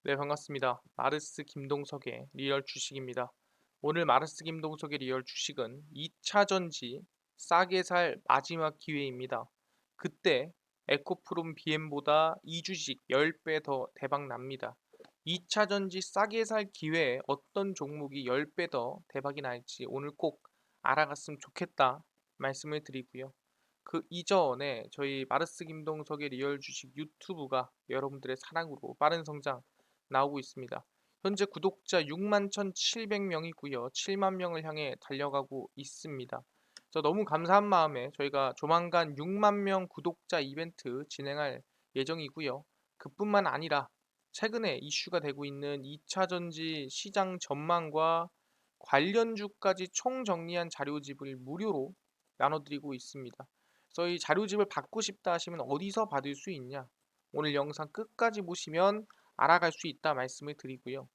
네, 반갑습니다. 마르스 김동석의 리얼 주식입니다. 오늘 마르스 김동석의 리얼 주식은 2차 전지 싸게 살 마지막 기회입니다. 그때 에코프롬 BM보다 이 주식 10배 더 대박 납니다. 2차 전지 싸게 살 기회에 어떤 종목이 10배 더 대박이 날지 오늘 꼭 알아갔으면 좋겠다 말씀을 드리고요. 그 이전에 저희 마르스 김동석의 리얼 주식 유튜브가 여러분들의 사랑으로 빠른 성장 나오고 있습니다. 현재 구독자 6만 1,700명이고요. 7만 명을 향해 달려가고 있습니다. 너무 감사한 마음에 저희가 조만간 6만 명 구독자 이벤트 진행할 예정이고요. 그뿐만 아니라 최근에 이슈가 되고 있는 2차 전지 시장 전망과 관련주까지 총정리한 자료집을 무료로 나눠드리고 있습니다. 그래서 이 자료집을 받고 싶다 하시면 어디서 받을 수 있냐? 오늘 영상 끝까지 보시면 알아갈 수 있다 말씀을 드리고요.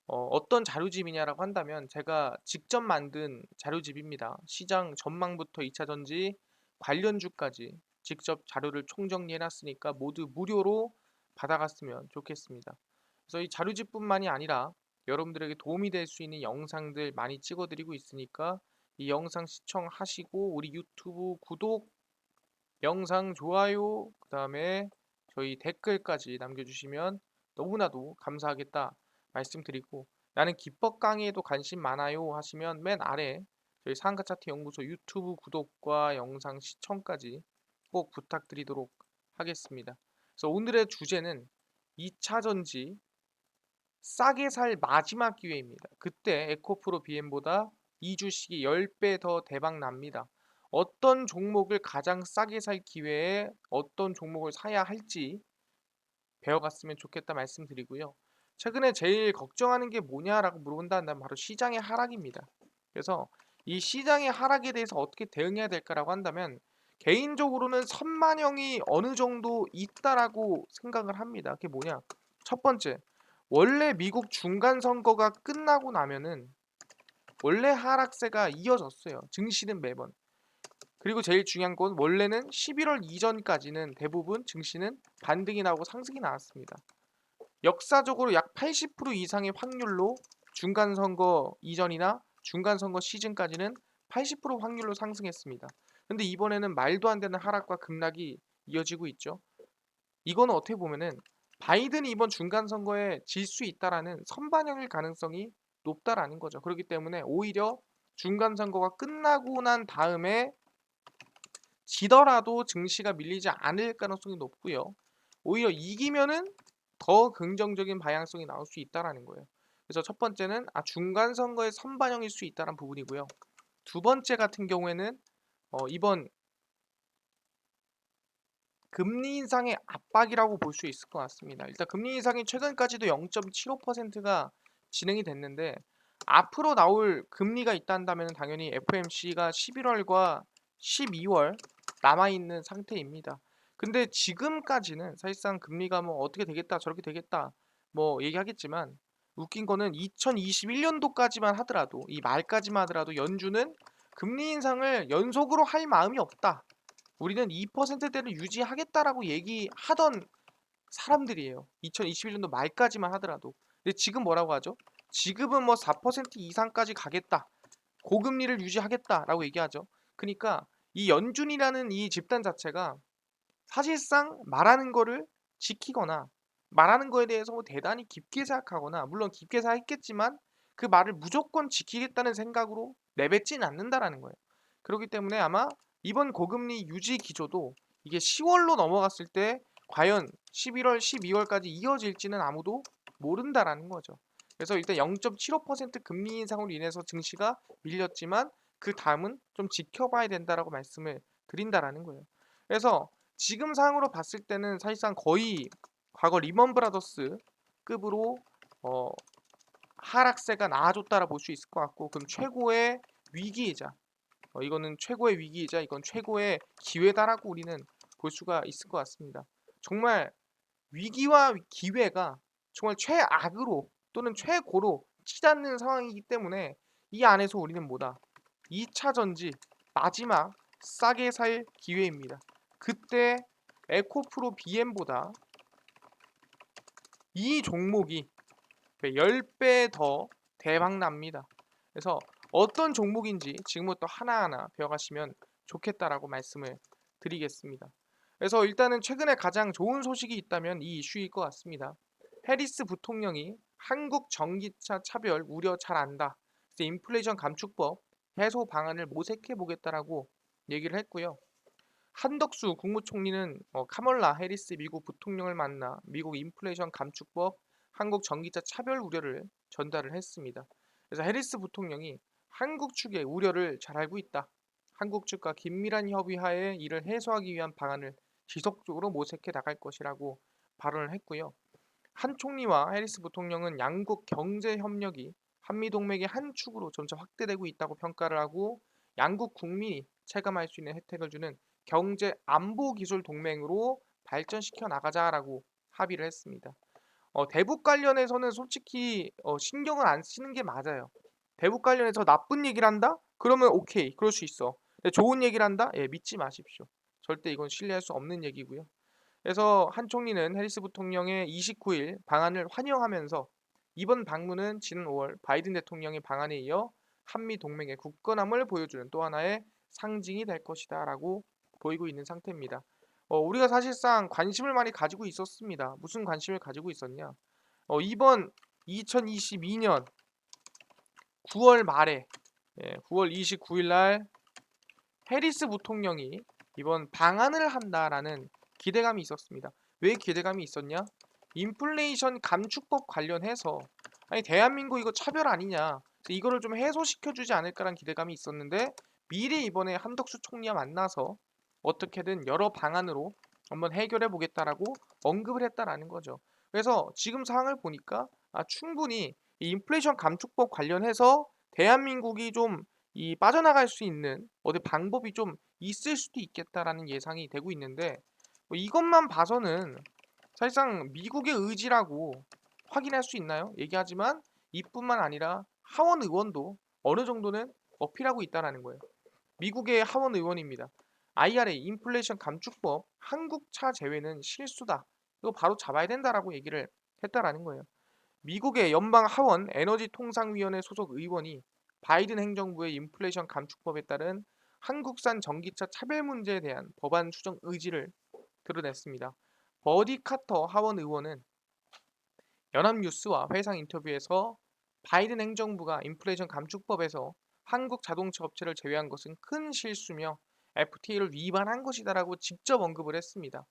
어떤 자료집이냐라고 한다면 제가 직접 만든 자료집입니다. 시장 전망부터 2차 전지 관련주까지 직접 자료를 총정리해 놨으니까 모두 무료로 받아갔으면 좋겠습니다. 그래서 이 자료집뿐만이 아니라 여러분들에게 도움이 될 수 있는 영상들 많이 찍어드리고 있으니까 이 영상 시청하시고 우리 유튜브 구독, 영상 좋아요, 그 다음에 저희 댓글까지 남겨주시면 너무나도 감사하겠다 말씀드리고, 나는 기법 강의에도 관심 많아요 하시면 맨 아래 저희 상가 차트 연구소 유튜브 구독과 영상 시청까지 꼭 부탁드리도록 하겠습니다. 그래서 오늘의 주제는 2차 전지 싸게 살 마지막 기회입니다. 그때 에코프로 BM보다 이 주식이 10배 더 대박 납니다. 어떤 종목을 가장 싸게 살 기회에 어떤 종목을 사야 할지 배워갔으면 좋겠다 말씀드리고요. 최근에 제일 걱정하는 게 뭐냐라고 물어본다면 바로 시장의 하락입니다. 그래서 이 시장의 하락에 대해서 어떻게 대응해야 될까라고 한다면 개인적으로는 선반영이 어느 정도 있다라고 생각을 합니다. 그게 뭐냐? 첫 번째, 원래 미국 중간 선거가 끝나고 나면은 원래 하락세가 이어졌어요. 증시는 매번. 그리고 제일 중요한 건 원래는 11월 이전까지는 대부분 증시는 반등이 나오고 상승이 나왔습니다. 역사적으로 약 80% 이상의 확률로 중간 선거 이전이나 중간 선거 시즌까지는 80% 확률로 상승했습니다. 근데 이번에는 말도 안 되는 하락과 급락이 이어지고 있죠. 이거는 어떻게 보면은 바이든이 이번 중간 선거에 질 수 있다라는 선반영일 가능성이 높다라는 거죠. 그렇기 때문에 오히려 중간 선거가 끝나고 난 다음에 지더라도 증시가 밀리지 않을 가능성이 높고요. 오히려 이기면은 더 긍정적인 방향성이 나올 수 있다라는 거예요. 그래서 첫 번째는 중간 선거의 선반영일 수 있다는 부분이고요. 두 번째 같은 경우에는 이번 금리 인상의 압박이라고 볼 수 있을 것 같습니다. 일단 금리 인상이 최근까지도 0.75%가 진행이 됐는데 앞으로 나올 금리가 있다면 당연히 FOMC가 11월과 12월 남아있는 상태입니다. 근데 지금까지는 사실상 금리가 뭐 어떻게 되겠다 저렇게 되겠다 뭐 얘기하겠지만 웃긴 거는 2021년도까지만 하더라도 이 말까지만 하더라도 연준은 금리 인상을 연속으로 할 마음이 없다. 우리는 2%대를 유지하겠다라고 얘기하던 사람들이에요. 2021년도 말까지만 하더라도. 근데 지금 뭐라고 하죠? 지금은 뭐 4% 이상까지 가겠다. 고금리를 유지하겠다라고 얘기하죠. 그러니까 이 연준이라는 이 집단 자체가 사실상 말하는 거를 지키거나 말하는 거에 대해서 뭐 대단히 깊게 생각하거나 물론 깊게 생각했겠지만 그 말을 무조건 지키겠다는 생각으로 내뱉진 않는다라는 거예요. 그렇기 때문에 아마 이번 고금리 유지 기조도 이게 10월로 넘어갔을 때 과연 11월, 12월까지 이어질지는 아무도 모른다라는 거죠. 그래서 일단 0.75% 금리 인상으로 인해서 증시가 밀렸지만 그 다음은 좀 지켜봐야 된다라고 말씀을 드린다라는 거예요. 그래서 지금 상황으로 봤을 때는 사실상 거의 과거 리먼 브라더스 급으로 어, 하락세가 나아졌다라 볼 수 있을 것 같고, 그럼 최고의 위기이자 이거는 최고의 위기이자 이건 최고의 기회다라고 우리는 볼 수가 있을 것 같습니다. 정말 위기와 기회가 정말 최악으로 또는 최고로 치닫는 상황이기 때문에 이 안에서 우리는 뭐다? 2차 전지 마지막 싸게 살 기회입니다. 그때 에코프로 BM보다 이 종목이 10배 더 대박 납니다. 그래서 어떤 종목인지 지금부터 하나하나 배워가시면 좋겠다라고 말씀을 드리겠습니다. 그래서 일단은 최근에 가장 좋은 소식이 있다면 이 이슈일 것 같습니다. 해리스 부통령이 한국 전기차 차별 우려 잘 안다. 그래서 인플레이션 감축법 해소 방안을 모색해 보겠다라고 얘기를 했고요. 한덕수 국무총리는 카멀라 해리스 미국 부통령을 만나 미국 인플레이션 감축법, 한국 전기차 차별 우려를 전달을 했습니다. 그래서 해리스 부통령이 한국 측의 우려를 잘 알고 있다. 한국 측과 긴밀한 협의하에 이를 해소하기 위한 방안을 지속적으로 모색해 나갈 것이라고 발언을 했고요. 한 총리와 해리스 부통령은 양국 경제 협력이 한미 동맹의 한 축으로 점차 확대되고 있다고 평가를 하고 양국 국민이 체감할 수 있는 혜택을 주는 경제 안보 기술 동맹으로 발전시켜 나가자라고 합의를 했습니다. 대북 관련해서는 솔직히 신경을 안 쓰는 게 맞아요. 대북 관련해서 나쁜 얘기를 한다? 그러면 오케이, 그럴 수 있어. 근데 좋은 얘기를 한다? 예, 믿지 마십시오. 절대 이건 신뢰할 수 없는 얘기고요. 그래서 한 총리는 해리스 부통령의 29일 방안을 환영하면서 이번 방문은 지난 5월 바이든 대통령의 방안에 이어 한미 동맹의 굳건함을 보여주는 또 하나의 상징이 될 것이다라고 보이고 있는 상태입니다. 우리가 사실상 관심을 많이 가지고 있었습니다. 무슨 관심을 가지고 있었냐? 이번 2022년 9월 말에 9월 29일 날 해리스 부통령이 이번 방한을 한다라는 기대감이 있었습니다. 왜 기대감이 있었냐? 인플레이션 감축법 관련해서 아니 대한민국 이거 차별 아니냐? 이거를 좀 해소시켜 주지 않을까라는 기대감이 있었는데 미리 이번에 한덕수 총리와 만나서 어떻게든 여러 방안으로 한번 해결해 보겠다라고 언급을 했다라는 거죠. 그래서 지금 상황을 보니까 충분히 이 인플레이션 감축법 관련해서 대한민국이 좀 이 빠져나갈 수 있는 어디 방법이 좀 있을 수도 있겠다라는 예상이 되고 있는데 이것만 봐서는 사실상 미국의 의지라고 확인할 수 있나요? 얘기하지만 이뿐만 아니라 하원 의원도 어느 정도는 어필하고 있다라는 거예요. 미국의 하원 의원입니다. IRA 인플레이션 감축법 한국차 제외는 실수다. 이거 바로 잡아야 된다라고 얘기를 했다라는 거예요. 미국의 연방 하원 에너지 통상위원회 소속 의원이 바이든 행정부의 인플레이션 감축법에 따른 한국산 전기차 차별 문제에 대한 법안 수정 의지를 드러냈습니다. 버디 카터 하원 의원은 연합뉴스와 회상 인터뷰에서 바이든 행정부가 인플레이션 감축법에서 한국 자동차 업체를 제외한 것은 큰 실수며 FTA를 위반한 것이다라고 직접 언급을 했습니다.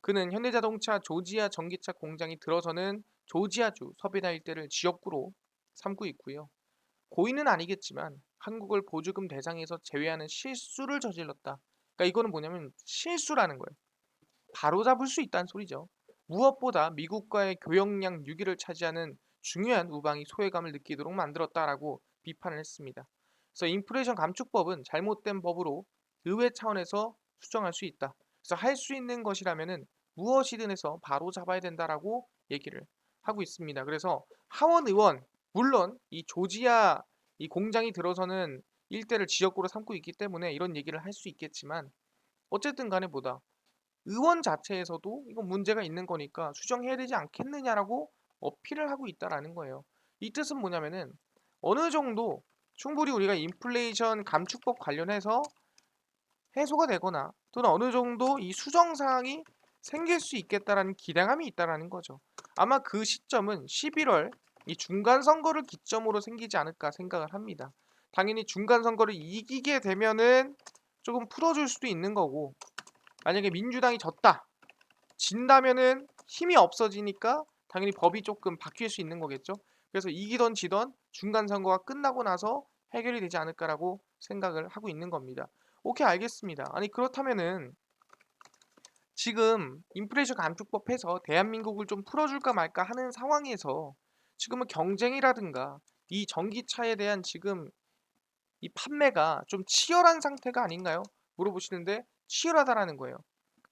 그는 현대자동차 조지아 전기차 공장이 들어서는 조지아주 서비나 일대를 지역구로 삼고 있고요. 고의는 아니겠지만 한국을 보조금 대상에서 제외하는 실수를 저질렀다. 그러니까 이거는 뭐냐면 실수라는 거예요. 바로잡을 수 있다는 소리죠. 무엇보다 미국과의 교역량 6위를 차지하는 중요한 우방이 소외감을 느끼도록 만들었다라고 비판을 했습니다. 그래서 인플레이션 감축법은 잘못된 법으로 의회 차원에서 수정할 수 있다. 그래서 할 수 있는 것이라면은 무엇이든 해서 바로 잡아야 된다라고 얘기를 하고 있습니다. 그래서 하원 의원 물론 이 조지아 이 공장이 들어서는 일대를 지역구로 삼고 있기 때문에 이런 얘기를 할 수 있겠지만 어쨌든 간에 보다 의원 자체에서도 이건 문제가 있는 거니까 수정해야 되지 않겠느냐라고 어필을 하고 있다라는 거예요. 이 뜻은 뭐냐면은 어느 정도 충분히 우리가 인플레이션 감축법 관련해서 해소가 되거나 또는 어느 정도 이 수정 사항이 생길 수 있겠다라는 기대감이 있다라는 거죠. 아마 그 시점은 11월 이 중간 선거를 기점으로 생기지 않을까 생각을 합니다. 당연히 중간 선거를 이기게 되면은 조금 풀어줄 수도 있는 거고 만약에 민주당이 졌다 진다면은 힘이 없어지니까 당연히 법이 조금 바뀔 수 있는 거겠죠. 그래서 이기던 지던 중간 선거가 끝나고 나서 해결이 되지 않을까라고 생각을 하고 있는 겁니다. 오케이 알겠습니다. 아니 그렇다면은 지금 인플레이션 감축법 해서 대한민국을 좀 풀어줄까 말까 하는 상황에서 지금은 경쟁이라든가 이 전기차에 대한 지금 이 판매가 좀 치열한 상태가 아닌가요? 물어보시는데 치열하다라는 거예요.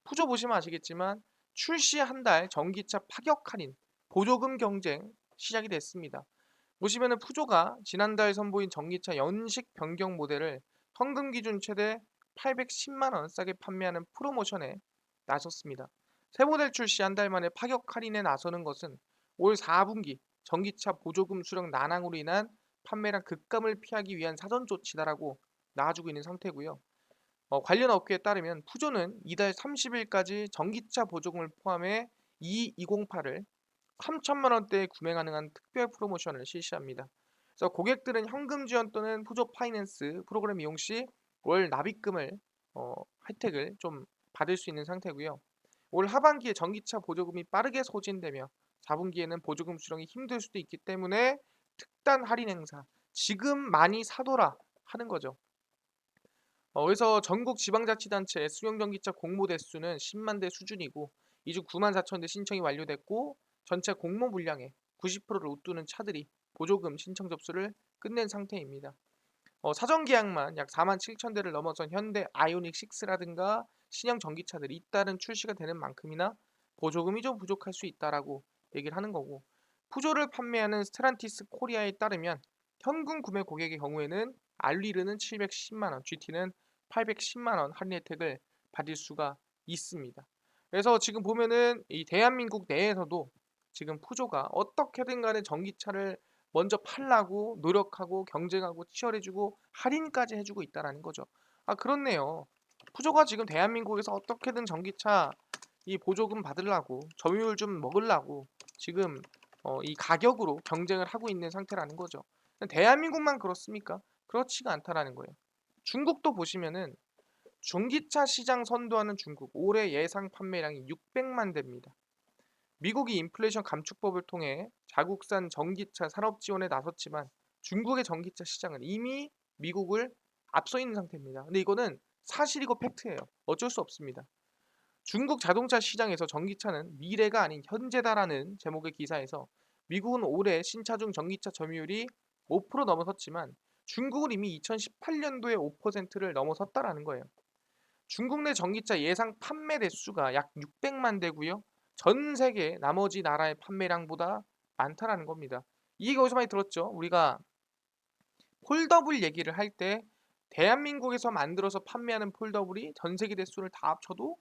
푸조 보시면 아시겠지만 출시 한 달 전기차 파격 할인 보조금 경쟁 시작이 됐습니다. 보시면은 푸조가 지난달 선보인 전기차 연식 변경 모델을 현금 기준 최대 810만 원 싸게 판매하는 프로모션에 나섰습니다. 새 모델 출시 한 달 만에 파격 할인에 나서는 것은 올 4분기 전기차 보조금 수령 난항으로 인한 판매량 급감을 피하기 위한 사전 조치다라고 나와주고 있는 상태고요. 관련 업계에 따르면 푸조는 이달 30일까지 전기차 보조금을 포함해 E208을 3천만 원대에 구매 가능한 특별 프로모션을 실시합니다. 그래서 고객들은 현금 지원 또는 푸조 파이낸스 프로그램 이용 시 월 납입금을 혜택을 좀 받을 수 있는 상태고요. 올 하반기에 전기차 보조금이 빠르게 소진되며 4분기에는 보조금 수령이 힘들 수도 있기 때문에 특단 할인 행사 지금 많이 사둬라 하는 거죠. 그래서 전국 지방자치단체 수용전기차 공모 대수는 10만 대 수준이고 이 중 9만 4천 대 신청이 완료됐고 전체 공모 물량의 90%를 웃도는 차들이 보조금 신청 접수를 끝낸 상태입니다. 사전 계약만 약 4만 7천 대를 넘어선 현대 아이오닉 6라든가 신형 전기차들이 잇따른 출시가 되는 만큼이나 보조금이 좀 부족할 수 있다라고 얘기를 하는 거고 푸조를 판매하는 스테란티스 코리아에 따르면 현금 구매 고객의 경우에는 알리르는 710만 원, GT는 810만 원 할인 혜택을 받을 수가 있습니다. 그래서 지금 보면은 이 대한민국 내에서도 지금 푸조가 어떻게든 간에 전기차를 먼저 팔라고 노력하고 경쟁하고 치열해주고 할인까지 해주고 있다라는 거죠. 아 그렇네요. 푸조가 지금 대한민국에서 어떻게든 전기차 이 보조금 받으려고 점유율 좀 먹으려고 지금 이 가격으로 경쟁을 하고 있는 상태라는 거죠. 대한민국만 그렇습니까? 그렇지가 않다라는 거예요. 중국도 보시면은 전기차 시장 선도하는 중국 올해 예상 판매량이 600만 대입니다. 미국이 인플레이션 감축법을 통해 자국산 전기차 산업 지원에 나섰지만 중국의 전기차 시장은 이미 미국을 앞서 있는 상태입니다. 근데 이거는 사실이고 팩트예요. 어쩔 수 없습니다. 중국 자동차 시장에서 전기차는 미래가 아닌 현재다라는 제목의 기사에서 미국은 올해 신차중 전기차 점유율이 5% 넘어섰지만 중국은 이미 2018년도에 5%를 넘어섰다라는 거예요. 중국 내 전기차 예상 판매 대수가 약 600만 대고요. 전 세계 나머지 나라의 판매량보다 많다라는 겁니다. 이게 어디서 많이 들었죠? 우리가 폴더블 얘기를 할 때 대한민국에서 만들어서 판매하는 폴더블이 전 세계 대수를 다 합쳐도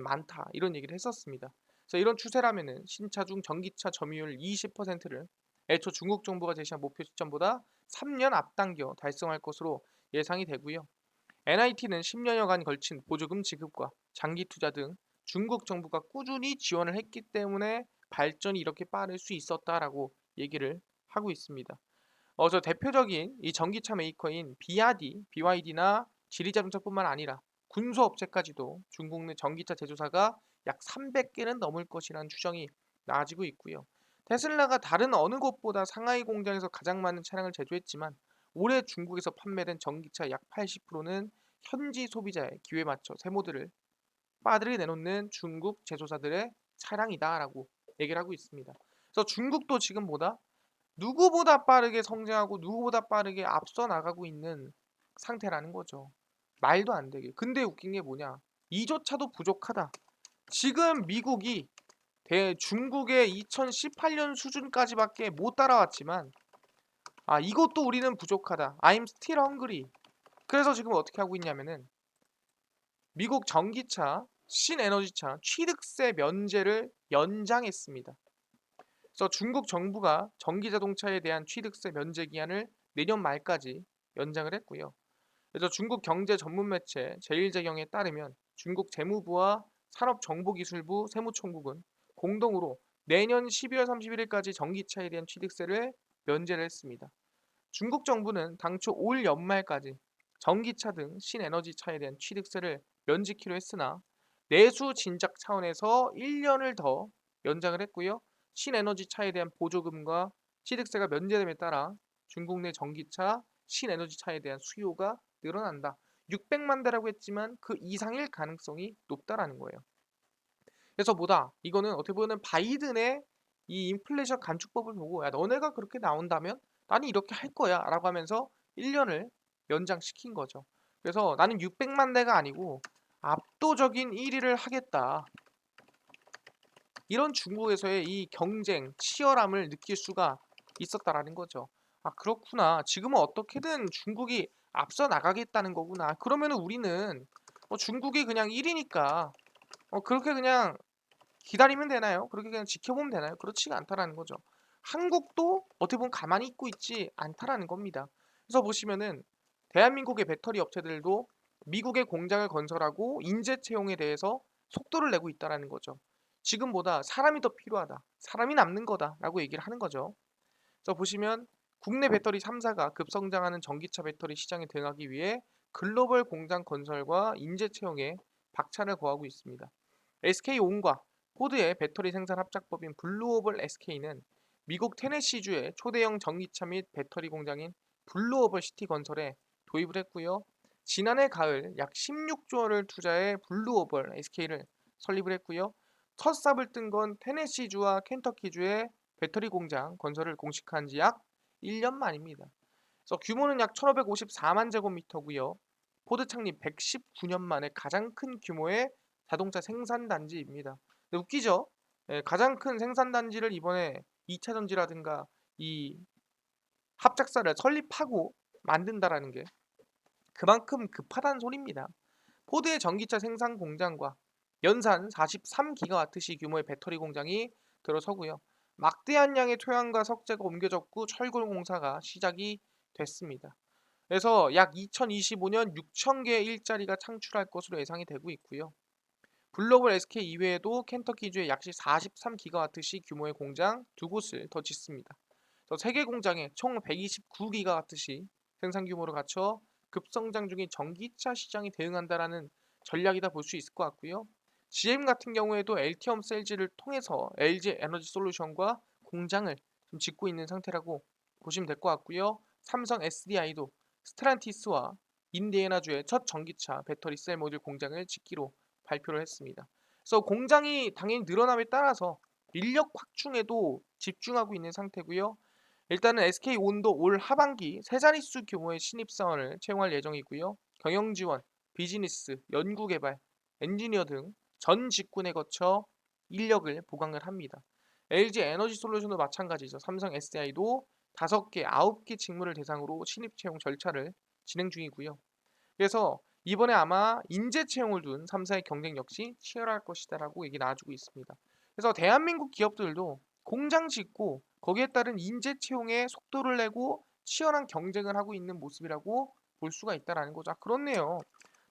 많다 이런 얘기를 했었습니다. 그래서 이런 추세라면은 신차 중 전기차 점유율 20%를 애초 중국 정부가 제시한 목표 시점보다 3년 앞당겨 달성할 것으로 예상이 되고요. NIT는 10년여간 걸친 보조금 지급과 장기 투자 등 중국 정부가 꾸준히 지원을 했기 때문에 발전이 이렇게 빠를 수 있었다라고 얘기를 하고 있습니다. 저 대표적인 이 전기차 메이커인 BYD나 지리자동차뿐만 아니라 군소업체까지도 중국 내 전기차 제조사가 약 300개는 넘을 것이라는 추정이 나와지고 있고요. 테슬라가 다른 어느 곳보다 상하이 공장에서 가장 많은 차량을 제조했지만 올해 중국에서 판매된 전기차 약 80%는 현지 소비자의 기회에 맞춰 새 모델을 빠르게 내놓는 중국 제조사들의 차량이다라고 얘기를 하고 있습니다. 그래서 중국도 지금 누구보다 빠르게 성장하고 누구보다 빠르게 앞서 나가고 있는 상태라는 거죠. 말도 안 되게. 근데 웃긴 게 뭐냐? 이조차도 부족하다. 지금 미국이 중국의 2018년 수준까지밖에 못 따라왔지만 이것도 우리는 부족하다. I'm still hungry. 그래서 지금 어떻게 하고 있냐면은 미국 전기차, 신에너지차 취득세 면제를 연장했습니다. 그래서 중국 정부가 전기자동차에 대한 취득세 면제 기한을 내년 말까지 연장을 했고요. 그래서 중국 경제 전문 매체 제일제경에 따르면 중국 재무부와 산업정보기술부 세무총국은 공동으로 내년 12월 31일까지 전기차에 대한 취득세를 면제를 했습니다. 중국 정부는 당초 올 연말까지 전기차 등 신에너지차에 대한 취득세를 면제키로 했으나 내수 진작 차원에서 1년을 더 연장을 했고요. 신에너지차에 대한 보조금과 취득세가 면제됨에 따라 중국 내 전기차, 신에너지차에 대한 수요가 늘어난다. 600만 대라고 했지만 그 이상일 가능성이 높다라는 거예요. 그래서 이거는 어떻게 보면 바이든의 이 인플레이션 감축법을 보고 야 너네가 그렇게 나온다면 나는 이렇게 할 거야 라고 하면서 1년을 연장시킨 거죠. 그래서 나는 600만 대가 아니고 압도적인 1위를 하겠다. 이런 중국에서의 이 경쟁, 치열함을 느낄 수가 있었다라는 거죠. 그렇구나. 지금은 어떻게든 중국이 앞서 나가겠다는 거구나. 그러면은 우리는 중국이 그냥 1위니까 그렇게 그냥 기다리면 되나요? 그렇게 그냥 지켜보면 되나요? 그렇지가 않다라는 거죠. 한국도 어떻게 보면 가만히 있고 있지 않다라는 겁니다. 그래서 보시면은 대한민국의 배터리 업체들도 미국의 공장을 건설하고 인재 채용에 대해서 속도를 내고 있다라는 거죠. 지금보다 사람이 더 필요하다. 사람이 남는 거다라고 얘기를 하는 거죠. 그래서 보시면 국내 배터리 3사가 급성장하는 전기차 배터리 시장에 대응하기 위해 글로벌 공장 건설과 인재 채용에 박차를 거하고 있습니다. SK온과 포드의 배터리 생산 합작법인 블루오벌 SK는 미국 테네시주의 초대형 전기차 및 배터리 공장인 블루오벌 시티 건설에 도입을 했고요. 지난해 가을 약 16조 원을 투자해 블루오벌 SK를 설립을 했고요. 첫 삽을 뜬 건 테네시주와 켄터키주의 배터리 공장 건설을 공식화한 지 약 1년 만입니다. 그래서 규모는 약 1,554만 제곱미터고요. 포드 창립 119년 만에 가장 큰 규모의 자동차 생산 단지입니다. 웃기죠? 예, 가장 큰 생산 단지를 이번에 2차 전지라든가 이 합작사를 설립하고 만든다라는 게 그만큼 급하다는 소리입니다. 포드의 전기차 생산 공장과 연산 43기가와트시 규모의 배터리 공장이 들어서고요. 막대한 양의 토양과 석재가 옮겨졌고 철골 공사가 시작이 됐습니다. 그래서 약 2025년 6천 개의 일자리가 창출할 것으로 예상이 되고 있고요. 글로벌 SK 이외에도 켄터키주에 약 43기가와트시 규모의 공장 두 곳을 더 짓습니다. 세 개 공장에 총 129기가와트시 생산 규모를 갖춰 급성장 중인 전기차 시장에 대응한다라는 전략이다 볼 수 있을 것 같고요. GM 같은 경우에도 LT엄 셀즈를 통해서 LG 에너지 솔루션과 공장을 좀 짓고 있는 상태라고 보시면 될 것 같고요. 삼성 SDI도 스트란티스와 인디애나주의 첫 전기차 배터리 셀 모듈 공장을 짓기로 발표를 했습니다. 그래서 공장이 당연히 늘어남에 따라서 인력 확충에도 집중하고 있는 상태고요. 일단은 SK온도 올 하반기 세 자릿수 규모의 신입사원을 채용할 예정이고요. 경영지원, 비즈니스, 연구개발, 엔지니어 등 전 직군에 거쳐 인력을 보강을 합니다. LG 에너지 솔루션도 마찬가지죠. 삼성 SDI도 5개, 9개 직무를 대상으로 신입 채용 절차를 진행 중이고요. 그래서 이번에 아마 인재 채용을 둔 3사의 경쟁 역시 치열할 것이다라고 얘기 나와주고 있습니다. 그래서 대한민국 기업들도 공장 짓고 거기에 따른 인재 채용에 속도를 내고 치열한 경쟁을 하고 있는 모습이라고 볼 수가 있다라는 거죠. 아, 그렇네요.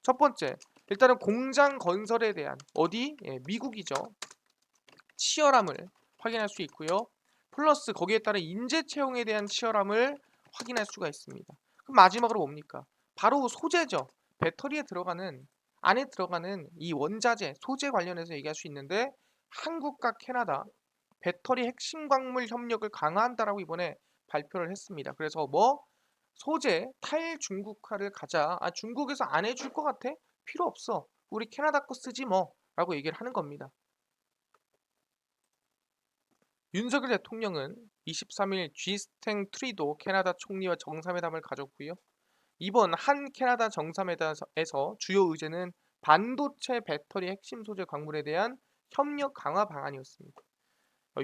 첫 번째, 일단은 공장 건설에 대한 어디? 예, 미국이죠. 치열함을 확인할 수 있고요. 플러스 거기에 따른 인재 채용에 대한 치열함을 확인할 수가 있습니다. 그럼 마지막으로 뭡니까? 바로 소재죠. 배터리에 들어가는 안에 들어가는 이 원자재, 소재 관련해서 얘기할 수 있는데 한국과 캐나다 배터리 핵심 광물 협력을 강화한다라고 이번에 발표를 했습니다. 그래서 뭐 소재 탈중국화를 가자. 아, 중국에서 안 해줄 것 같아? 필요 없어. 우리 캐나다 거 쓰지 뭐라고 얘기를 하는 겁니다. 윤석열 대통령은 23일 G스탱 트리도 캐나다 총리와 정상회담을 가졌고요. 이번 한 캐나다 정상회담에서 주요 의제는 반도체 배터리 핵심 소재 광물에 대한 협력 강화 방안이었습니다.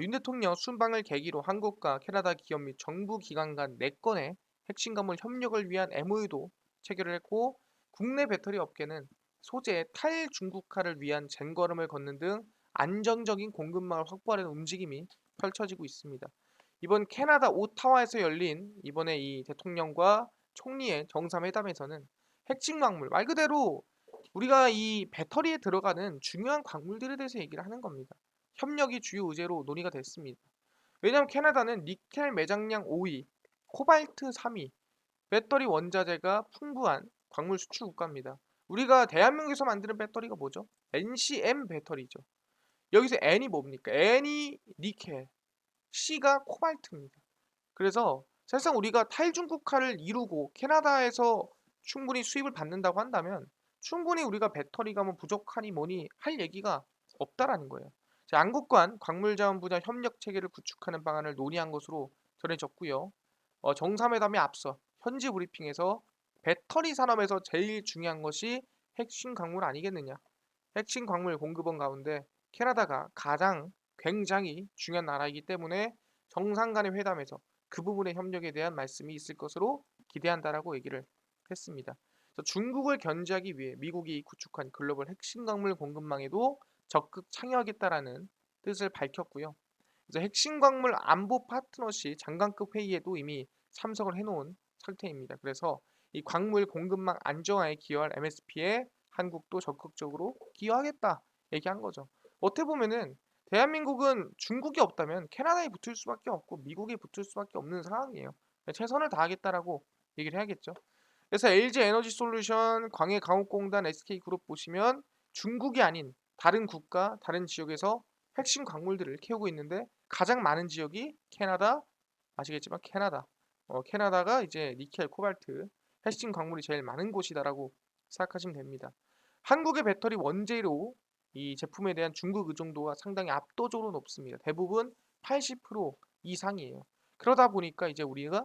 윤 대통령 순방을 계기로 한국과 캐나다 기업 및 정부 기관 간 4건의 핵심 광물 협력을 위한 MOU도 체결을 했고 국내 배터리 업계는 소재 탈중국화를 위한 쟁걸음을 걷는 등 안정적인 공급망을 확보하려는 움직임이 펼쳐지고 있습니다. 이번 캐나다 오타와에서 열린 이번에 이 대통령과 총리의 정상회담에서는 핵심 광물 말 그대로 우리가 이 배터리에 들어가는 중요한 광물들에 대해서 얘기를 하는 겁니다. 협력이 주요 의제로 논의가 됐습니다. 왜냐하면 캐나다는 니켈 매장량 5위, 코발트 3위, 배터리 원자재가 풍부한 광물 수출 국가입니다. 우리가 대한민국에서 만드는 배터리가 뭐죠? NCM 배터리죠. 여기서 N이 뭡니까? N이 니켈, C가 코발트입니다. 그래서 사실상 우리가 탈중국화를 이루고 캐나다에서 충분히 수입을 받는다고 한다면 충분히 우리가 배터리가 뭐 부족하니 뭐니 할 얘기가 없다라는 거예요. 양국 간 광물자원 분야 협력 체계를 구축하는 방안을 논의한 것으로 전해졌고요. 정상회담에 앞서 현지 브리핑에서 배터리 산업에서 제일 중요한 것이 핵심 광물 아니겠느냐. 핵심 광물 공급원 가운데 캐나다가 가장 굉장히 중요한 나라이기 때문에 정상 간의 회담에서 그 부분의 협력에 대한 말씀이 있을 것으로 기대한다라고 얘기를 했습니다. 그래서 중국을 견제하기 위해 미국이 구축한 글로벌 핵심 광물 공급망에도 적극 참여하겠다라는 뜻을 밝혔고요. 그래서 핵심 광물 안보 파트너십 장관급 회의에도 이미 참석을 해놓은 상태입니다. 그래서 이 광물 공급망 안정화에 기여할 MSP에 한국도 적극적으로 기여하겠다 얘기한 거죠. 어떻게 보면은 대한민국은 중국이 없다면 캐나다에 붙을 수밖에 없고 미국에 붙을 수밖에 없는 상황이에요. 최선을 다하겠다라고 얘기를 해야겠죠. 그래서 LG 에너지 솔루션, 광해강업공단, SK그룹 보시면 중국이 아닌 다른 국가, 다른 지역에서 핵심 광물들을 캐오고 있는데 가장 많은 지역이 캐나다, 아시겠지만 캐나다. 캐나다가 이제 니켈, 코발트, 핵심 광물이 제일 많은 곳이다라고 생각하시면 됩니다. 한국의 배터리 원재료 이 제품에 대한 중국 의존도가 상당히 압도적으로 높습니다. 대부분 80% 이상이에요. 그러다 보니까 이제 우리가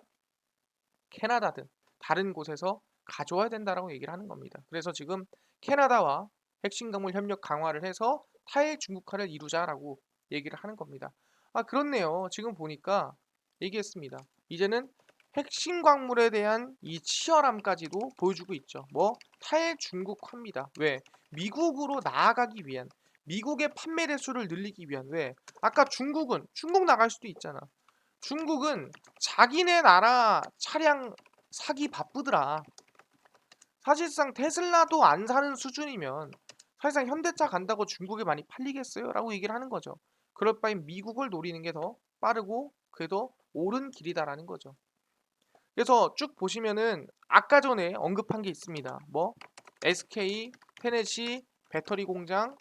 캐나다든 다른 곳에서 가져와야 된다라고 얘기를 하는 겁니다. 그래서 지금 캐나다와 핵심 광물 협력 강화를 해서 타일 중국화를 이루자라고 얘기를 하는 겁니다. 아, 그렇네요. 지금 보니까 얘기했습니다. 이제는 핵심 광물에 대한 이 치열함까지도 보여주고 있죠. 뭐 타일 중국화입니다. 왜? 미국으로 나아가기 위한 미국의 판매 대수를 늘리기 위한 왜? 아까 중국은 중국 나갈 수도 있잖아. 중국은 자기네 나라 차량 사기 바쁘더라. 사실상 테슬라도 안 사는 수준이면 사실상 현대차 간다고 중국에 많이 팔리겠어요? 라고 얘기를 하는 거죠. 그럴 바엔 미국을 노리는 게 더 빠르고 그게 더 옳은 길이다라는 거죠. 그래서 쭉 보시면은 아까 전에 언급한 게 있습니다. 뭐 SK 테네시 배터리 공장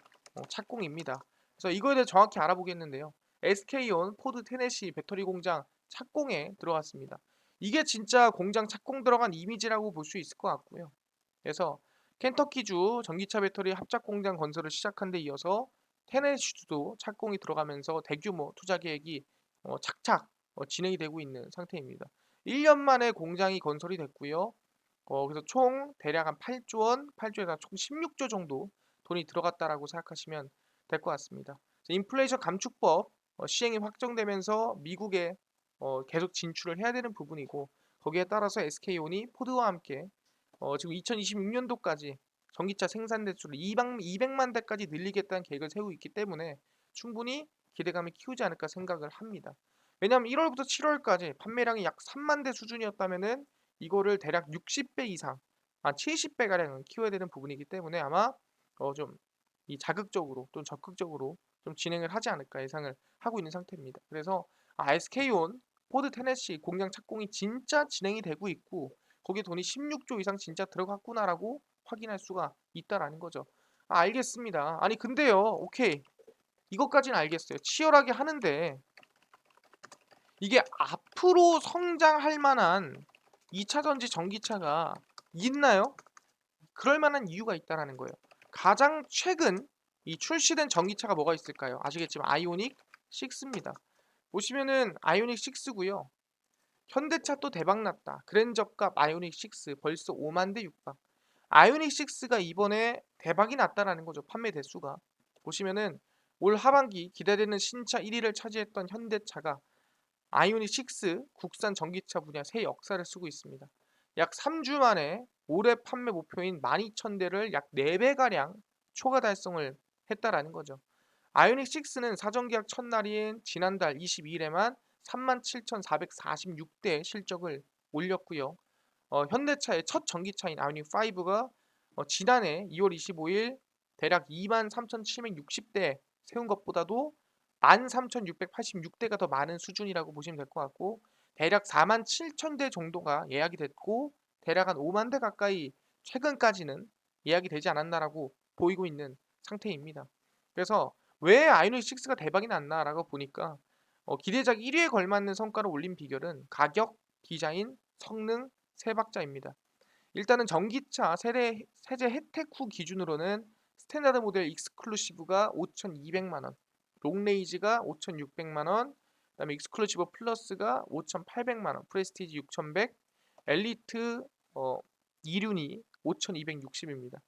착공입니다. 그래서 이거에 대해 정확히 알아보겠는데요. SK온 포드 테네시 배터리 공장 착공에 들어갔습니다. 이게 진짜 공장 착공 들어간 이미지라고 볼 수 있을 것 같고요. 그래서 켄터키주 전기차 배터리 합작 공장 건설을 시작한 데 이어서 테네시주도 착공이 들어가면서 대규모 투자 계획이 착착 진행이 되고 있는 상태입니다. 1년 만에 공장이 건설이 됐고요. 그래서 총 대략 한 8조 원, 8조에서 총 16조 정도 돈이 들어갔다라고 생각하시면 될 것 같습니다. 인플레이션 감축법 시행이 확정되면서 미국에 계속 진출을 해야 되는 부분이고 거기에 따라서 SK온이 포드와 함께 지금 2026년도까지 전기차 생산 대수를 200만 대까지 늘리겠다는 계획을 세우고 있기 때문에 충분히 기대감을 키우지 않을까 생각을 합니다. 왜냐하면 1월부터 7월까지 판매량이 약 3만 대 수준이었다면은 이거를 대략 60배 이상, 한 70배 가량은 키워야 되는 부분이기 때문에 아마 좀 이 자극적으로 또는 적극적으로 좀 진행을 하지 않을까 예상을 하고 있는 상태입니다. 그래서 SK온 포드 테네시 공장 착공이 진짜 진행이 되고 있고 거기에 돈이 16조 이상 진짜 들어갔구나라고 확인할 수가 있다라는 거죠. 알겠습니다. 아니 근데요, 오케이 이것까지는 알겠어요. 치열하게 하는데 이게 앞으로 성장할 만한 2차 전지 전기차가 있나요? 그럴 만한 이유가 있다라는 거예요. 가장 최근 이 출시된 전기차가 뭐가 있을까요? 아시겠지만 아이오닉 6입니다. 보시면은 아이오닉 6고요. 현대차 또 대박났다. 그랜저값 아이오닉 6 벌써 5만 대 육박. 아이오닉 6가 이번에 대박이 났다라는 거죠. 판매 대수가. 보시면은 올 하반기 기대되는 신차 1위를 차지했던 현대차가 아이오닉 6 국산 전기차 분야 새 역사를 쓰고 있습니다. 약 3주 만에 올해 판매 목표인 12,000대를 약 4배가량 초과 달성을 했다라는 거죠. 아이오닉 6는 사전 계약 첫날인 지난달 22일에만 37,446대 실적을 올렸고요. 현대차의 첫 전기차인 아이오닉 5가 지난해 2월 25일 대략 23,760대 세운 것보다도 13,686대가 더 많은 수준이라고 보시면 될 것 같고 대략 47,000대 정도가 예약이 됐고 대략 한 5만 대 가까이 최근까지는 예약이 되지 않았나라고 보이고 있는 상태입니다. 그래서 왜 아이오닉 6가 대박이 났나라고 보니까 기대작 1위에 걸맞는 성과를 올린 비결은 가격, 디자인, 성능 세 박자입니다. 일단은 전기차 세제 혜택 후 기준으로는 스탠다드 모델 익스클루시브가 5,200만 원, 롱레이지가 5,600만 원, 그다음에 익스클루시브 플러스가 5,800만 원, 프레스티지 6,100, 엘리트 이륜이 5,260입니다.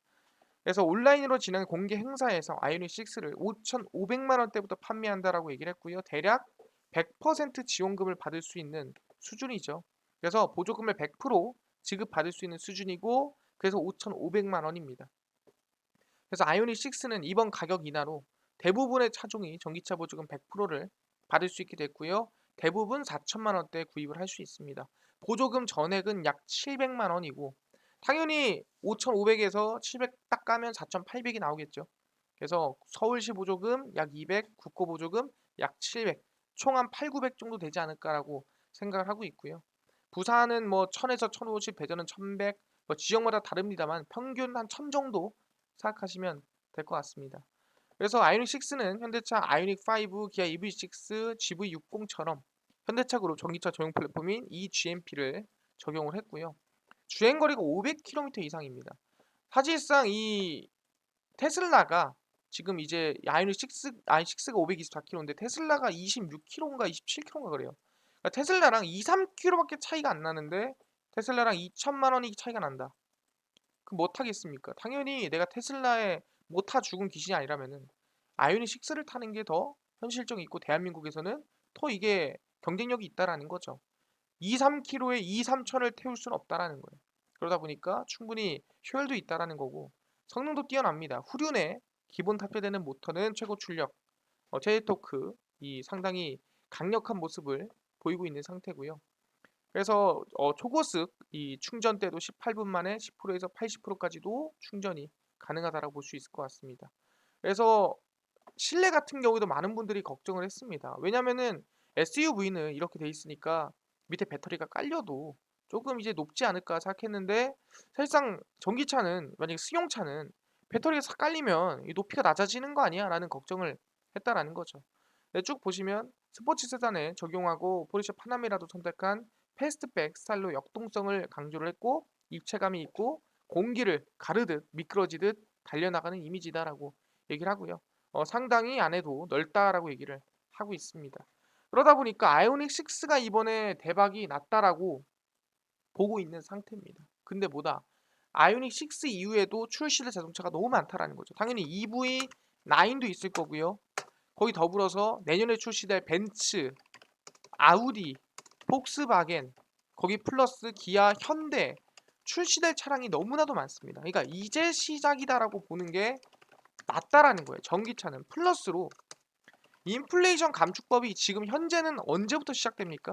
그래서 온라인으로 진행 공개 행사에서 아이오닉 6를 5,500만 원대부터 판매한다라고 얘기를 했고요. 대략 100% 지원금을 받을 수 있는 수준이죠. 그래서 보조금을 100% 지급받을 수 있는 수준이고 그래서 5,500만 원입니다. 그래서 아이오닉 6는 이번 가격 인하로 대부분의 차종이 전기차 보조금 100%를 받을 수 있게 됐고요. 대부분 4천만 원대에 구입을 할 수 있습니다. 보조금 전액은 약 700만 원이고 당연히 5,500에서 700 딱 까면 4,800이 나오겠죠. 그래서 서울시 보조금 약 200, 국고 보조금 약 700, 총 한 8, 900 정도 되지 않을까라고 생각을 하고 있고요. 부산은 뭐 1000에서 1050, 대전은 1100, 뭐 지역마다 다릅니다만 평균 한 1000 정도 생각하시면 될 것 같습니다. 그래서 아이오닉 6는 현대차 아이오닉 5, 기아 EV6, GV60처럼 현대차 그룹 전기차 전용 플랫폼인 eGMP를 적용을 했고요. 주행거리가 500km 이상입니다. 사실상 이 테슬라가 지금 이제 아이오닉 6가 524km인데 테슬라가 26km인가 27km인가 그래요. 그러니까 테슬라랑 2, 3km밖에 차이가 안 나는데 테슬라랑 2천만 원이 차이가 난다. 그럼 뭐 타겠습니까? 당연히 내가 테슬라에 못 타 죽은 귀신이 아니라면은 아이오닉 6를 타는 게 더 현실성이 있고 대한민국에서는 더 이게 경쟁력이 있다라는 거죠. 2, 3km에 2, 3천을 태울 수는 없다라는 거예요. 그러다 보니까 충분히 효율도 있다라는 거고 성능도 뛰어납니다. 후륜에 기본 탑재되는 모터는 최고 출력, 제이토크 이 상당히 강력한 모습을 보이고 있는 상태고요. 그래서 초고속 이 충전 때도 18분 만에 10%에서 80%까지도 충전이 가능하다라고 볼 수 있을 것 같습니다. 그래서 실내 같은 경우에도 많은 분들이 걱정을 했습니다. 왜냐면은 SUV는 이렇게 돼 있으니까 밑에 배터리가 깔려도 조금 이제 높지 않을까 생각했는데 사실상 전기차는 만약에 승용차는 배터리가 싹 깔리면 이 높이가 낮아지는 거 아니야? 라는 걱정을 했다라는 거죠. 네, 쭉 보시면 스포츠 세단에 적용하고 포르쉐 파나메라도 선택한 패스트백 스타일로 역동성을 강조를 했고 입체감이 있고 공기를 가르듯 미끄러지듯 달려나가는 이미지다라고 얘기를 하고요. 상당히 안에도 넓다라고 얘기를 하고 있습니다. 그러다 보니까 아이오닉 6가 이번에 대박이 났다라고 보고 있는 상태입니다. 근데 뭐다? 아이오닉 6 이후에도 출시될 자동차가 너무 많다라는 거죠. 당연히 EV9도 있을 거고요. 거기 더불어서 내년에 출시될 벤츠, 아우디, 폭스바겐, 거기 플러스 기아, 현대 출시될 차량이 너무나도 많습니다. 그러니까 이제 시작이다라고 보는 게 맞다라는 거예요. 전기차는 플러스로 인플레이션 감축법이 지금 현재는 언제부터 시작됩니까?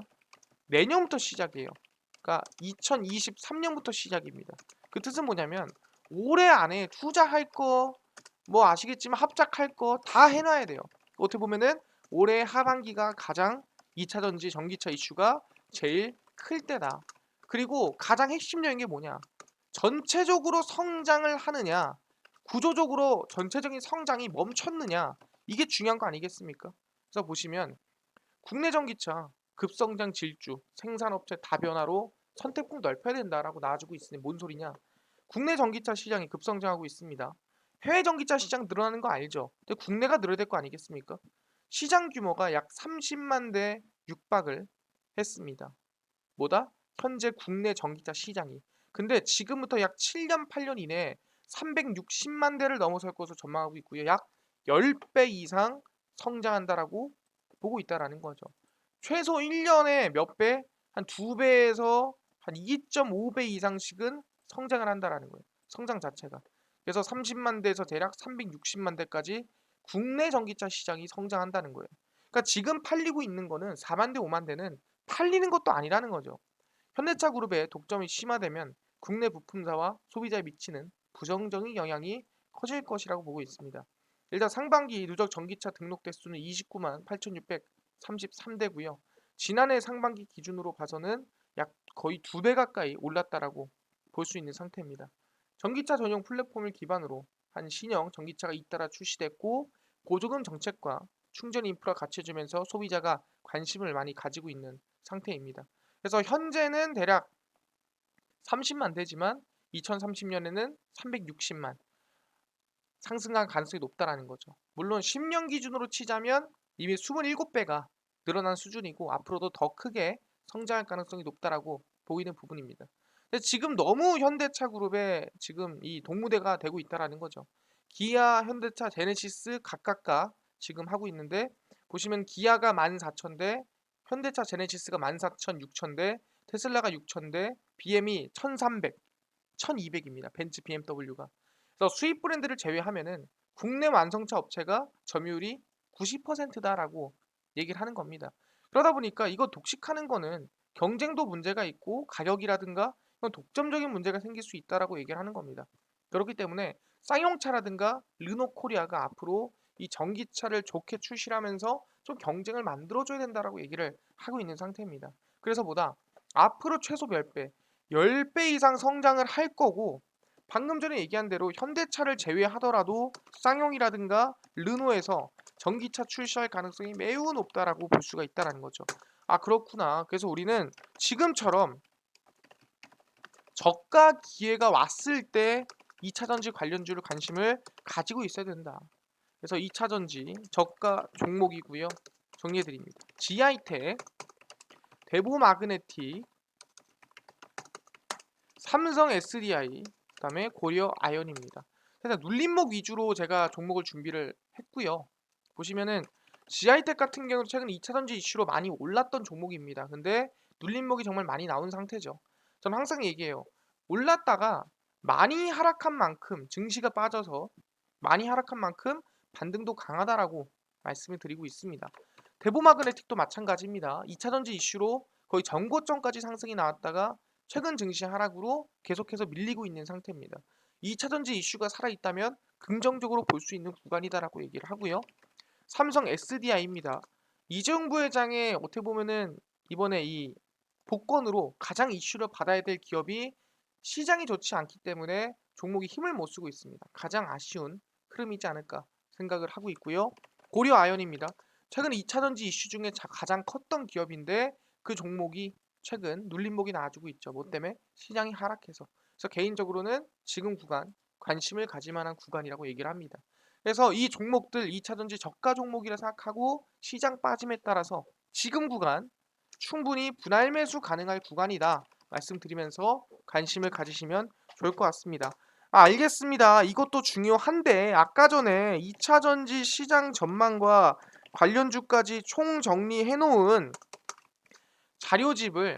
내년부터 시작이에요. 그러니까 2023년부터 시작입니다. 그 뜻은 뭐냐면 올해 안에 투자할 거 뭐 아시겠지만 합작할 거 다 해놔야 돼요. 어떻게 보면은 올해 하반기가 가장 2차 전지 전기차 이슈가 제일 클 때다. 그리고 가장 핵심적인 게 뭐냐? 전체적으로 성장을 하느냐, 구조적으로 전체적인 성장이 멈췄느냐, 이게 중요한 거 아니겠습니까? 그래서 보시면 국내 전기차 급성장 질주, 생산업체 다변화로 선택폭 넓혀야 된다라고 나와주고 있으니 뭔 소리냐? 국내 전기차 시장이 급성장하고 있습니다. 해외 전기차 시장 늘어나는 거 알죠? 근데 국내가 늘어야 될 거 아니겠습니까? 시장 규모가 약 30만 대 육박을 했습니다. 뭐다? 현재 국내 전기차 시장이. 근데 지금부터 약 7년, 8년 이내에 360만 대를 넘어설 것으로 전망하고 있고요. 약 10배 이상 성장한다라고 보고 있다라는 거죠. 최소 1년에 몇 배? 한 2배에서 한 2.5배 이상씩은 성장을 한다라는 거예요. 성장 자체가. 그래서 30만 대에서 대략 360만 대까지 국내 전기차 시장이 성장한다는 거예요. 그러니까 지금 팔리고 있는 거는 4만 대, 5만 대는 팔리는 것도 아니라는 거죠. 현대차 그룹의 독점이 심화되면 국내 부품사와 소비자에 미치는 부정적인 영향이 커질 것이라고 보고 있습니다. 일단 상반기 누적 전기차 등록 대수는 29만 8,633대고요. 지난해 상반기 기준으로 봐서는 약 거의 2배 가까이 올랐다라고 볼 수 있는 상태입니다. 전기차 전용 플랫폼을 기반으로 한 신형 전기차가 잇따라 출시됐고 보조금 정책과 충전 인프라 갖춰주면서 소비자가 관심을 많이 가지고 있는 상태입니다. 그래서 현재는 대략 30만 대지만 2030년에는 360만 상승할 가능성이 높다라는 거죠. 물론 10년 기준으로 치자면 이미 27배가 늘어난 수준이고 앞으로도 더 크게 성장할 가능성이 높다라고 보이는 부분입니다. 근데 지금 너무 현대차 그룹에 지금 이 동무대가 되고 있다라는 거죠. 기아, 현대차, 제네시스 각각가 지금 하고 있는데 보시면 기아가 14,000대, 현대차 제네시스가 14,000, 6,000대, 테슬라가 6,000대, BM이 1,300, 1,200입니다. 벤츠 BMW가. 그래서 수입 브랜드를 제외하면은 국내 완성차 업체가 점유율이 90%다라고 얘기를 하는 겁니다. 그러다 보니까 이거 독식하는 거는 경쟁도 문제가 있고 가격이라든가 이건 독점적인 문제가 생길 수 있다라고 얘기를 하는 겁니다. 그렇기 때문에 쌍용차라든가 르노코리아가 앞으로 이 전기차를 좋게 출시하면서 좀 경쟁을 만들어줘야 된다라고 얘기를 하고 있는 상태입니다. 그래서 보다 앞으로 최소 몇 배, 10배 이상 성장을 할 거고 방금 전에 얘기한 대로 현대차를 제외하더라도 쌍용이라든가 르노에서 전기차 출시할 가능성이 매우 높다라고 볼 수가 있다라는 거죠. 아 그렇구나. 그래서 우리는 지금처럼 저가 기회가 왔을 때 2차 전지 관련주를 관심을 가지고 있어야 된다. 그래서 2차 전지 저가 종목이고요. 정리해 드립니다. 지하이텍, 대보마그네틱, 삼성 SDI, 그다음에 고려 아연입니다. 그래서 눌림목 위주로 제가 종목을 준비를 했고요. 보시면은 지하이텍 같은 경우는 최근 2차 전지 이슈로 많이 올랐던 종목입니다. 근데 눌림목이 정말 많이 나온 상태죠. 저는 항상 얘기해요. 올랐다가 많이 하락한 만큼 증시가 빠져서 많이 하락한 만큼 반등도 강하다라고 말씀을 드리고 있습니다. 대보마그네틱도 마찬가지입니다. 2차 전지 이슈로 거의 전고점까지 상승이 나왔다가 최근 증시 하락으로 계속해서 밀리고 있는 상태입니다. 2차 전지 이슈가 살아있다면 긍정적으로 볼 수 있는 구간이다라고 얘기를 하고요. 삼성 SDI입니다. 이재용 부회장의 어떻게 보면은 이번에 이 복권으로 가장 이슈를 받아야 될 기업이 시장이 좋지 않기 때문에 종목이 힘을 못 쓰고 있습니다. 가장 아쉬운 흐름이지 않을까 생각을 하고 있고요. 고려 아연입니다. 최근 2차 전지 이슈 중에 가장 컸던 기업인데 그 종목이 최근 눌림목이 나와주고 있죠. 뭐 때문에 시장이 하락해서. 그래서 개인적으로는 지금 구간 관심을 가질 만한 구간이라고 얘기를 합니다. 그래서 이 종목들 2차 전지 저가 종목이라 생각하고 시장 빠짐에 따라서 지금 구간 충분히 분할 매수 가능할 구간이다 말씀드리면서 관심을 가지시면 좋을 것 같습니다. 아, 알겠습니다. 이것도 중요한데 아까 전에 2차 전지 시장 전망과 관련주까지 총 정리해 놓은 자료집을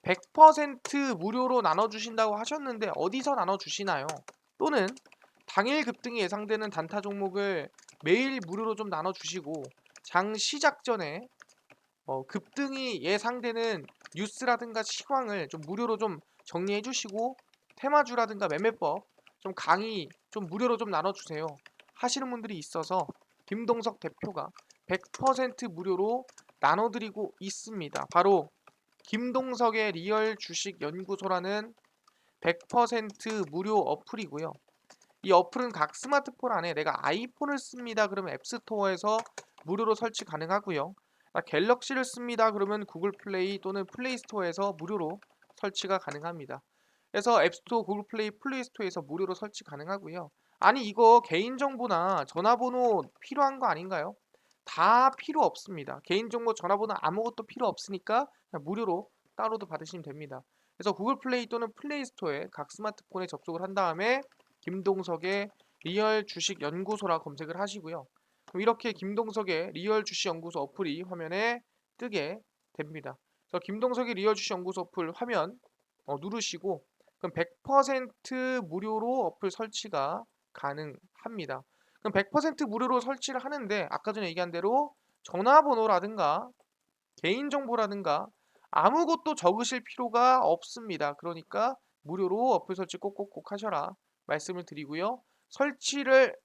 100% 무료로 나눠주신다고 하셨는데 어디서 나눠주시나요? 또는 당일 급등이 예상되는 단타 종목을 매일 무료로 좀 나눠주시고 장 시작 전에 급등이 예상되는 뉴스라든가 시황을 좀 무료로 좀 정리해 주시고 테마주라든가 매매법 좀 강의 좀 무료로 좀 나눠주세요 하시는 분들이 있어서 김동석 대표가 100% 무료로 나눠드리고 있습니다. 바로 김동석의 리얼 주식 연구소라는 100% 무료 어플이고요. 이 어플은 각 스마트폰 안에 내가 아이폰을 씁니다. 그러면 앱스토어에서 무료로 설치 가능하고요. 갤럭시를 씁니다. 그러면 구글 플레이 또는 플레이 스토어에서 무료로 설치가 가능합니다. 그래서 앱스토어, 구글 플레이, 플레이 스토어에서 무료로 설치 가능하고요. 아니 이거 개인정보나 전화번호 필요한 거 아닌가요? 다 필요 없습니다. 개인정보, 전화번호 아무것도 필요 없으니까 그냥 무료로 다운로드 받으시면 됩니다. 그래서 구글 플레이 또는 플레이 스토어에 각 스마트폰에 접속을 한 다음에 김동석의 리얼 주식 연구소라 검색을 하시고요. 그럼 이렇게 김동석의 리얼 주식 연구소 어플이 화면에 뜨게 됩니다. 그래서 김동석의 리얼 주식 연구소 어플 화면 누르시고 그럼 100% 무료로 어플 설치가 가능합니다. 그럼 100% 무료로 설치를 하는데 아까 전에 얘기한 대로 전화번호라든가 개인정보라든가 아무것도 적으실 필요가 없습니다. 그러니까 무료로 어플 설치 꼭꼭꼭 하셔라 말씀을 드리고요. 설치를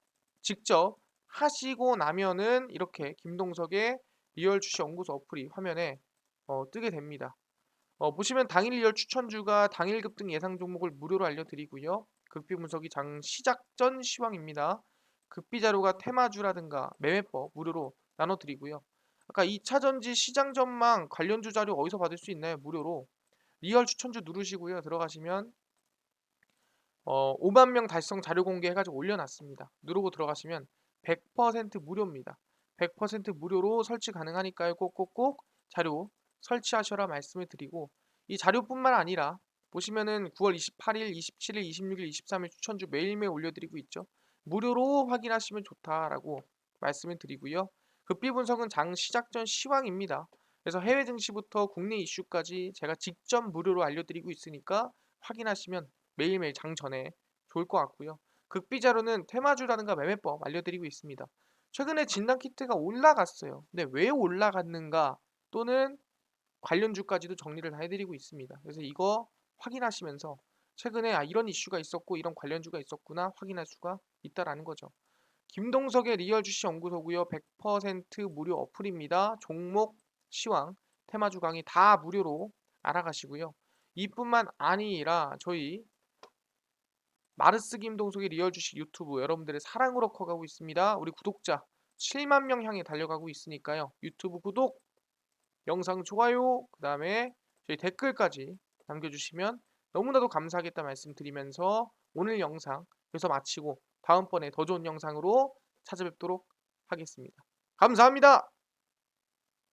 직접 하시고 나면은 이렇게 김동석의 리얼 주식 연구소 어플이 화면에 뜨게 됩니다. 보시면 당일 리얼 추천주가 당일 급등 예상 종목을 무료로 알려드리고요. 극비 분석이 장 시작 전 시황입니다. 극비 자료가 테마주라든가 매매법 무료로 나눠드리고요. 아까 2차 전지 시장 전망 관련주 자료 어디서 받을 수 있나요? 무료로 리얼 추천주 누르시고요. 들어가시면 5만 명 달성 자료 공개해가지고 올려놨습니다. 누르고 들어가시면 100% 무료입니다. 100% 무료로 설치 가능하니까요. 꼭꼭꼭 자료 설치하셔라 말씀을 드리고 이 자료뿐만 아니라 보시면은 9월 28일, 27일, 26일, 23일 추천주 매일매일 올려드리고 있죠. 무료로 확인하시면 좋다라고 말씀을 드리고요. 급비 분석은 장 시작 전 시황입니다. 그래서 해외 증시부터 국내 이슈까지 제가 직접 무료로 알려드리고 있으니까 확인하시면 매일매일 장 전에 좋을 것 같고요. 극비자료는 테마주라든가 매매법 알려드리고 있습니다. 최근에 진단 키트가 올라갔어요. 근데 왜 올라갔는가 또는 관련주까지도 정리를 다 해드리고 있습니다. 그래서 이거 확인하시면서 최근에 이런 이슈가 있었고 이런 관련주가 있었구나 확인할 수가 있다라는 거죠. 김동석의 리얼 주식 연구소고요. 100% 무료 어플입니다. 종목, 시황, 테마주 강의 다 무료로 알아가시고요. 이뿐만 아니라 저희 마르스 김동석의 리얼 주식 유튜브 여러분들의 사랑으로 커가고 있습니다. 우리 구독자 7만 명 향해 달려가고 있으니까요. 유튜브 구독, 영상 좋아요, 그 다음에 저희 댓글까지 남겨주시면 너무나도 감사하겠다 말씀드리면서 오늘 영상 여기서 마치고 다음번에 더 좋은 영상으로 찾아뵙도록 하겠습니다. 감사합니다.